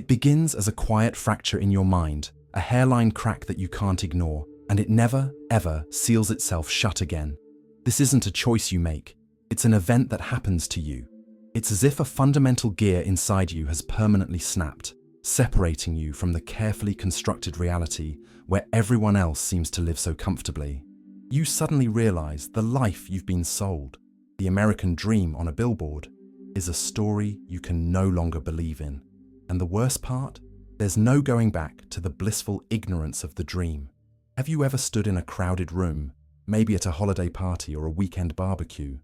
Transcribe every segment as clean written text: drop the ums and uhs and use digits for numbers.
begins as a quiet fracture in your mind, a hairline crack that you can't ignore, and it never, ever seals itself shut again. This isn't a choice you make. It's an event that happens to you. It's as if a fundamental gear inside you has permanently snapped, separating you from the carefully constructed reality where everyone else seems to live so comfortably. You suddenly realize the life you've been sold, the American dream on a billboard, is a story you can no longer believe in. And the worst part? There's no going back to the blissful ignorance of the dream. Have you ever stood in a crowded room, maybe at a holiday party or a weekend barbecue,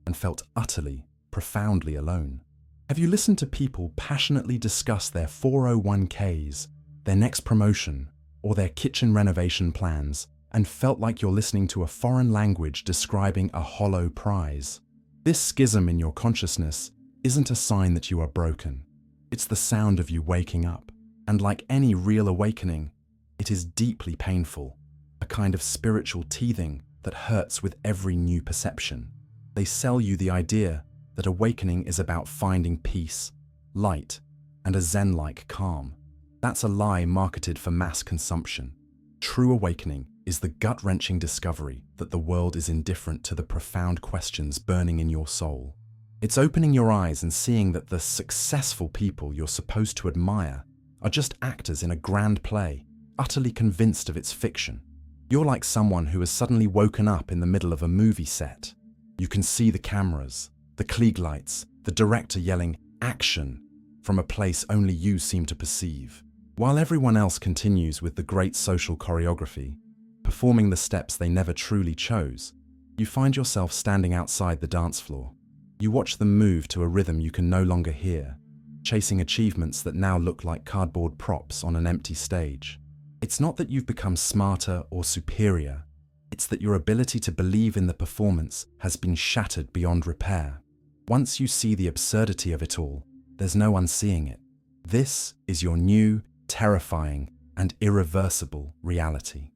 and felt utterly, profoundly alone? Have you listened to people passionately discuss their 401ks, their next promotion, or their kitchen renovation plans, and felt like you're listening to a foreign language describing a hollow prize? This schism in your consciousness isn't a sign that you are broken. It's the sound of you waking up. And like any real awakening, it is deeply painful, a kind of spiritual teething that hurts with every new perception. They sell you the idea that awakening is about finding peace, light, and a Zen-like calm. That's a lie marketed for mass consumption. True awakening is the gut-wrenching discovery that the world is indifferent to the profound questions burning in your soul. It's opening your eyes and seeing that the successful people you're supposed to admire are just actors in a grand play, utterly convinced of its fiction. You're like someone who has suddenly woken up in the middle of a movie set. You can see the cameras, the Klieg lights, the director yelling, "Action!" from a place only you seem to perceive. While everyone else continues with the great social choreography, performing the steps they never truly chose, you find yourself standing outside the dance floor. You watch them move to a rhythm you can no longer hear, chasing achievements that now look like cardboard props on an empty stage. It's not that you've become smarter or superior, it's that your ability to believe in the performance has been shattered beyond repair. Once you see the absurdity of it all, there's no unseeing it. This is your new, terrifying, and irreversible reality.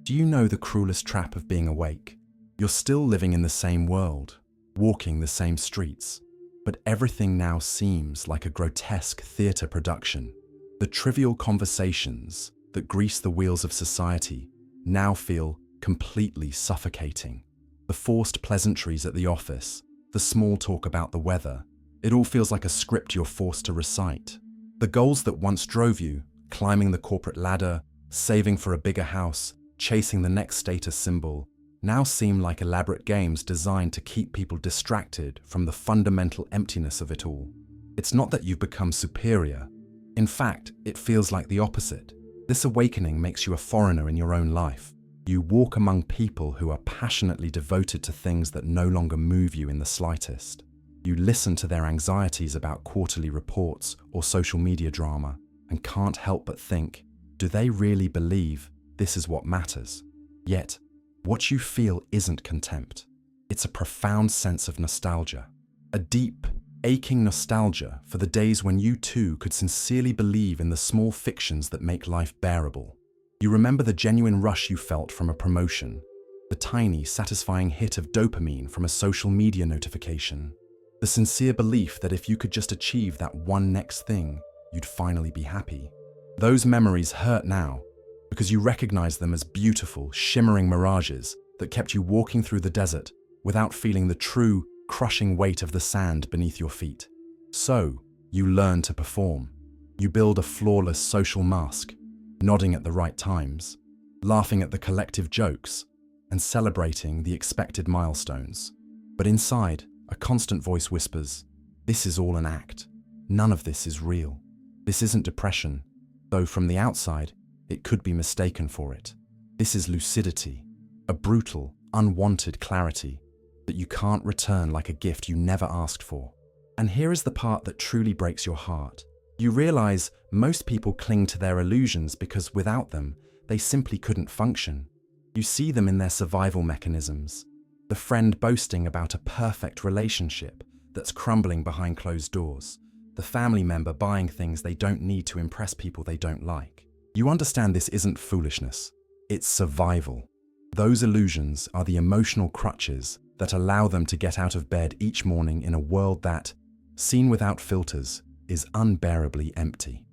Do you know the cruelest trap of being awake? You're still living in the same world, walking the same streets, but everything now seems like a grotesque theatre production. The trivial conversations that grease the wheels of society now feel completely suffocating. The forced pleasantries at the office, the small talk about the weather, it all feels like a script you're forced to recite. The goals that once drove you, climbing the corporate ladder, saving for a bigger house, chasing the next status symbol, now seem like elaborate games designed to keep people distracted from the fundamental emptiness of it all. It's not that you've become superior. In fact, it feels like the opposite. This awakening makes you a foreigner in your own life. You walk among people who are passionately devoted to things that no longer move you in the slightest. You listen to their anxieties about quarterly reports or social media drama and can't help but think, do they really believe this is what matters? Yet, what you feel isn't contempt. It's a profound sense of nostalgia. A deep, aching nostalgia for the days when you too could sincerely believe in the small fictions that make life bearable. You remember the genuine rush you felt from a promotion, the tiny, satisfying hit of dopamine from a social media notification, the sincere belief that if you could just achieve that one next thing, you'd finally be happy. Those memories hurt now, because you recognize them as beautiful, shimmering mirages that kept you walking through the desert without feeling the true, crushing weight of the sand beneath your feet. So, you learn to perform. You build a flawless social mask, nodding at the right times, laughing at the collective jokes, and celebrating the expected milestones. But inside, a constant voice whispers, "This is all an act. None of this is real. This isn't depression, though from the outside, it could be mistaken for it. This is lucidity, a brutal, unwanted clarity that you can't return like a gift you never asked for." And here is the part that truly breaks your heart. You realize most people cling to their illusions because without them, they simply couldn't function. You see them in their survival mechanisms. The friend boasting about a perfect relationship that's crumbling behind closed doors. The family member buying things they don't need to impress people they don't like. You understand this isn't foolishness, it's survival. Those illusions are the emotional crutches that allow them to get out of bed each morning in a world that, seen without filters, is unbearably empty.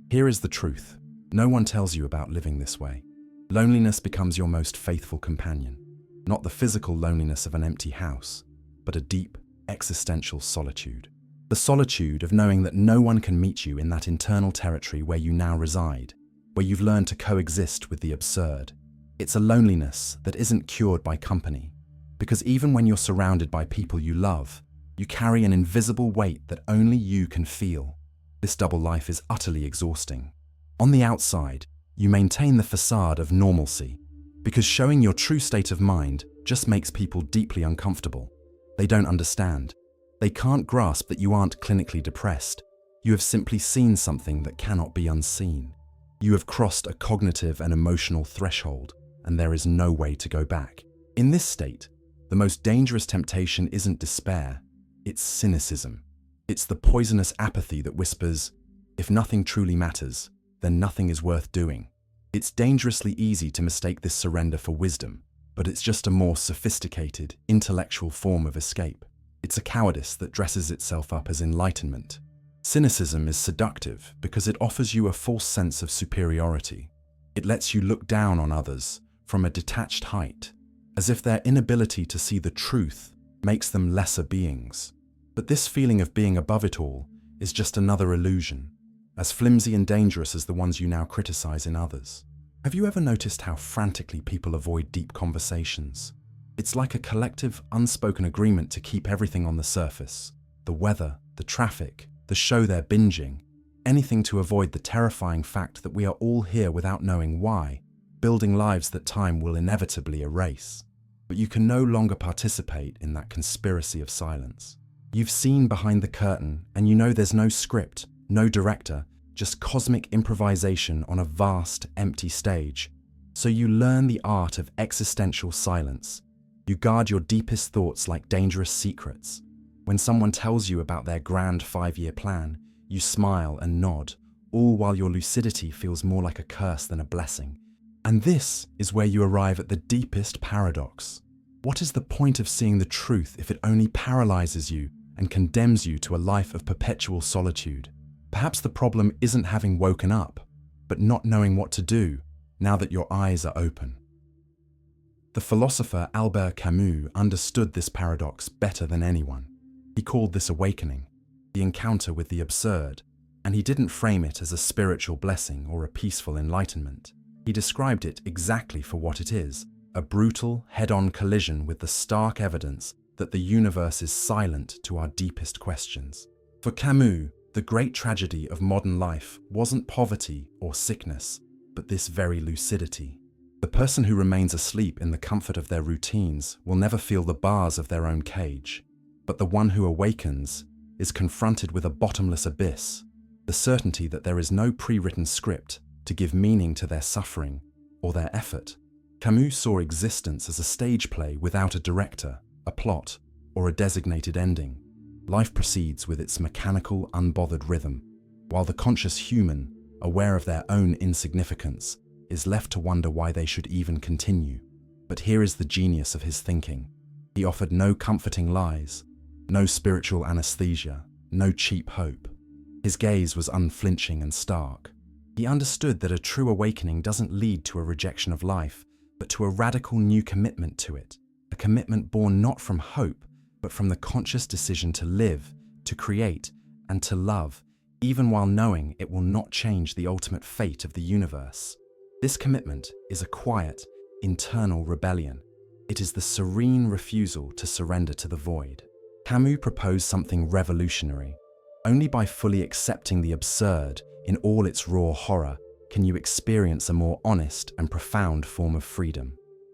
Here is the truth. No one tells you about living this way. Loneliness becomes your most faithful companion. Not the physical loneliness of an empty house, but a deep, existential solitude. The solitude of knowing that no one can meet you in that internal territory where you now reside, where you've learned to coexist with the absurd. It's a loneliness that isn't cured by company, because even when you're surrounded by people you love, you carry an invisible weight that only you can feel. This double life is utterly exhausting. On the outside, you maintain the facade of normalcy, because showing your true state of mind just makes people deeply uncomfortable. They don't understand. They can't grasp that you aren't clinically depressed. You have simply seen something that cannot be unseen. You have crossed a cognitive and emotional threshold, and there is no way to go back. In this state, the most dangerous temptation isn't despair, it's cynicism. It's the poisonous apathy that whispers, if nothing truly matters, then nothing is worth doing. It's dangerously easy to mistake this surrender for wisdom, but it's just a more sophisticated, intellectual form of escape. It's a cowardice that dresses itself up as enlightenment. Cynicism is seductive because it offers you a false sense of superiority. It lets you look down on others from a detached height, as if their inability to see the truth makes them lesser beings. But this feeling of being above it all is just another illusion, as flimsy and dangerous as the ones you now criticize in others. Have you ever noticed how frantically people avoid deep conversations? It's like a collective, unspoken agreement to keep everything on the surface. The weather, the traffic, the show they're binging, anything to avoid the terrifying fact that we are all here without knowing why, building lives that time will inevitably erase. But you can no longer participate in that conspiracy of silence. You've seen behind the curtain, and you know there's no script, no director, just cosmic improvisation on a vast, empty stage. So you learn the art of existential silence. You guard your deepest thoughts like dangerous secrets. When someone tells you about their grand 5-year plan, you smile and nod, all while your lucidity feels more like a curse than a blessing. And this is where you arrive at the deepest paradox. What is the point of seeing the truth if it only paralyzes you and condemns you to a life of perpetual solitude? Perhaps the problem isn't having woken up, but not knowing what to do now that your eyes are open. The philosopher Albert Camus understood this paradox better than anyone. He called this awakening, the encounter with the absurd, and he didn't frame it as a spiritual blessing or a peaceful enlightenment. He described it exactly for what it is, a brutal, head-on collision with the stark evidence that the universe is silent to our deepest questions. For Camus, the great tragedy of modern life wasn't poverty or sickness, but this very lucidity. The person who remains asleep in the comfort of their routines will never feel the bars of their own cage, but the one who awakens is confronted with a bottomless abyss, the certainty that there is no pre-written script to give meaning to their suffering or their effort. Camus saw existence as a stage play without a director, a plot, or a designated ending. Life proceeds with its mechanical, unbothered rhythm, while the conscious human, aware of their own insignificance, is left to wonder why they should even continue. But here is the genius of his thinking. He offered no comforting lies, no spiritual anesthesia, no cheap hope. His gaze was unflinching and stark. He understood that a true awakening doesn't lead to a rejection of life, but to a radical new commitment to it, a commitment born not from hope, but from the conscious decision to live, to create, and to love, even while knowing it will not change the ultimate fate of the universe. This commitment is a quiet, internal rebellion. It is the serene refusal to surrender to the void. Camus proposed something revolutionary. Only by fully accepting the absurd in all its raw horror can you experience a more honest and profound form of freedom.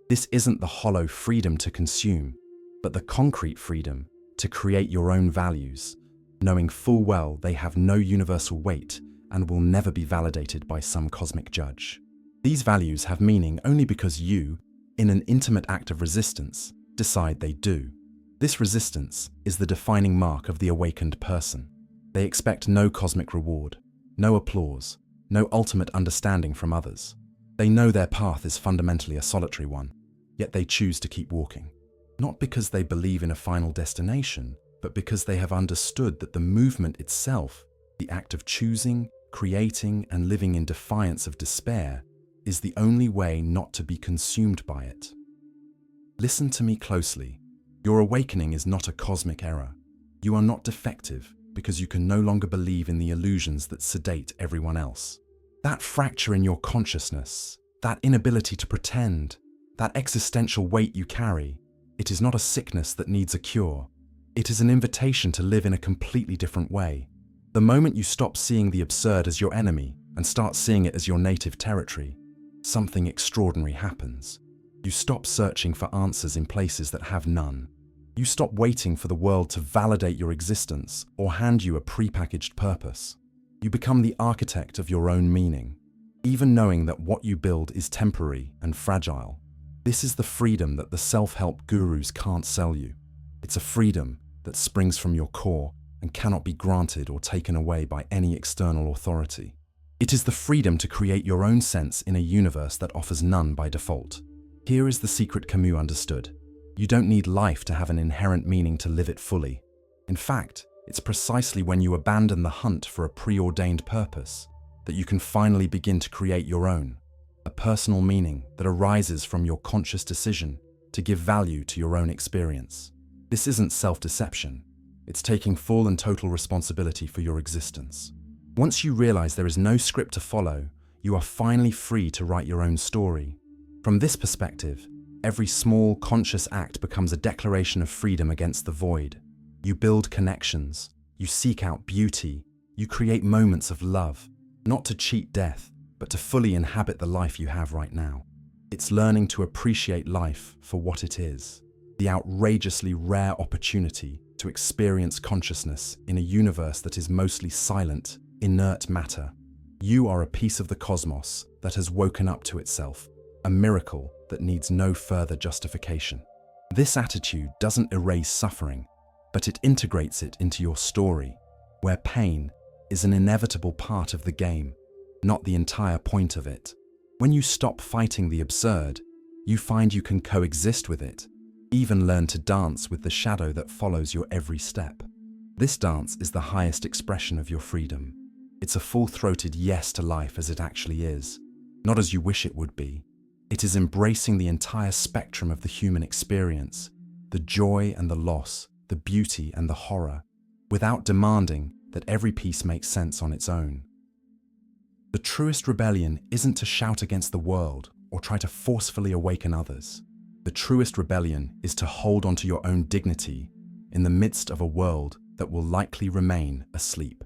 This isn't the hollow freedom to consume, but the concrete freedom to create your own values, knowing full well they have no universal weight and will never be validated by some cosmic judge. These values have meaning only because you, in an intimate act of resistance, decide they do. This resistance is the defining mark of the awakened person. They expect no cosmic reward, no applause, no ultimate understanding from others. They know their path is fundamentally a solitary one, yet they choose to keep walking. Not because they believe in a final destination, but because they have understood that the movement itself, the act of choosing, creating, and living in defiance of despair, is the only way not to be consumed by it. Listen to me closely. Your awakening is not a cosmic error. You are not defective because you can no longer believe in the illusions that sedate everyone else. That fracture in your consciousness, that inability to pretend, that existential weight you carry, it is not a sickness that needs a cure. It is an invitation to live in a completely different way. The moment you stop seeing the absurd as your enemy and start seeing it as your native territory, something extraordinary happens. You stop searching for answers in places that have none. You stop waiting for the world to validate your existence or hand you a prepackaged purpose. You become the architect of your own meaning, even knowing that what you build is temporary and fragile. This is the freedom that the self-help gurus can't sell you. It's a freedom that springs from your core and cannot be granted or taken away by any external authority. It is the freedom to create your own sense in a universe that offers none by default. Here is the secret Camus understood. You don't need life to have an inherent meaning to live it fully. In fact, it's precisely when you abandon the hunt for a preordained purpose that you can finally begin to create your own, a personal meaning that arises from your conscious decision to give value to your own experience. This isn't self-deception. It's taking full and total responsibility for your existence. Once you realize there is no script to follow, you are finally free to write your own story. From this perspective, every small, conscious act becomes a declaration of freedom against the void. You build connections, you seek out beauty, you create moments of love, not to cheat death, but to fully inhabit the life you have right now. It's learning to appreciate life for what it is, the outrageously rare opportunity to experience consciousness in a universe that is mostly silent, inert matter. You are a piece of the cosmos that has woken up to itself, a miracle that needs no further justification. This attitude doesn't erase suffering, but it integrates it into your story, where pain is an inevitable part of the game, not the entire point of it. When you stop fighting the absurd, you find you can coexist with it, even learn to dance with the shadow that follows your every step. This dance is the highest expression of your freedom. It's a full-throated yes to life as it actually is, not as you wish it would be. It is embracing the entire spectrum of the human experience, the joy and the loss, the beauty and the horror, without demanding that every piece makes sense on its own. The truest rebellion isn't to shout against the world or try to forcefully awaken others. The truest rebellion is to hold onto your own dignity in the midst of a world that will likely remain asleep.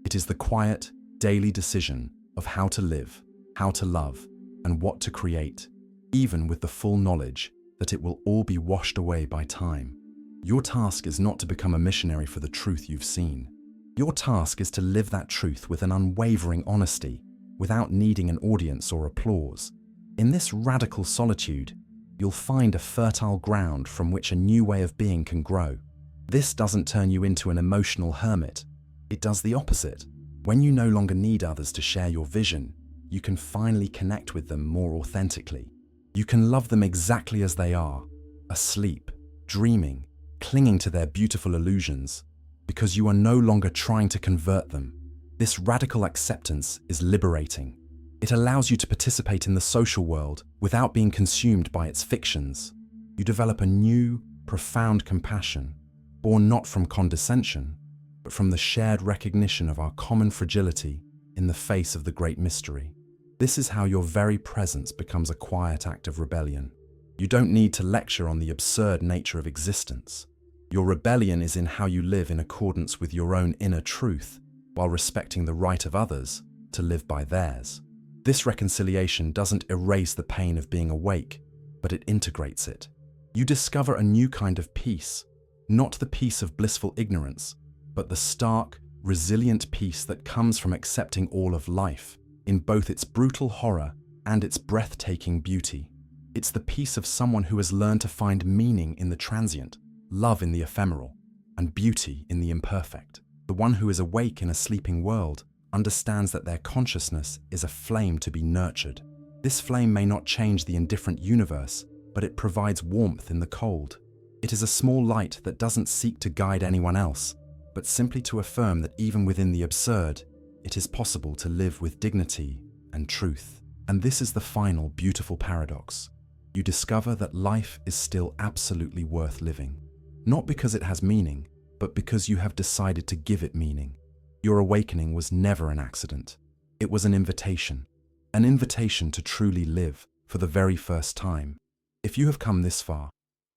It is the quiet, daily decision of how to live, how to love, and what to create, even with the full knowledge that it will all be washed away by time. Your task is not to become a missionary for the truth you've seen. Your task is to live that truth with an unwavering honesty, without needing an audience or applause. In this radical solitude, you'll find a fertile ground from which a new way of being can grow. This doesn't turn you into an emotional hermit. It does the opposite. When you no longer need others to share your vision, you can finally connect with them more authentically. You can love them exactly as they are, asleep, dreaming, clinging to their beautiful illusions, because you are no longer trying to convert them. This radical acceptance is liberating. It allows you to participate in the social world without being consumed by its fictions. You develop a new, profound compassion, born not from condescension, but from the shared recognition of our common fragility in the face of the great mystery. This is how your very presence becomes a quiet act of rebellion. You don't need to lecture on the absurd nature of existence. Your rebellion is in how you live in accordance with your own inner truth, while respecting the right of others to live by theirs. This reconciliation doesn't erase the pain of being awake, but it integrates it. You discover a new kind of peace, not the peace of blissful ignorance, but the stark, resilient peace that comes from accepting all of life, in both its brutal horror and its breathtaking beauty. It's the peace of someone who has learned to find meaning in the transient, love in the ephemeral, and beauty in the imperfect. The one who is awake in a sleeping world understands that their consciousness is a flame to be nurtured. This flame may not change the indifferent universe, but it provides warmth in the cold. It is a small light that doesn't seek to guide anyone else, but simply to affirm that even within the absurd, it is possible to live with dignity and truth. And this is the final beautiful paradox. You discover that life is still absolutely worth living. Not because it has meaning, but because you have decided to give it meaning. Your awakening was never an accident. It was an invitation to truly live for the very first time. If you have come this far,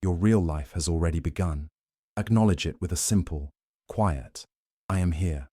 your real life has already begun. Acknowledge it with a simple, quiet, I am here.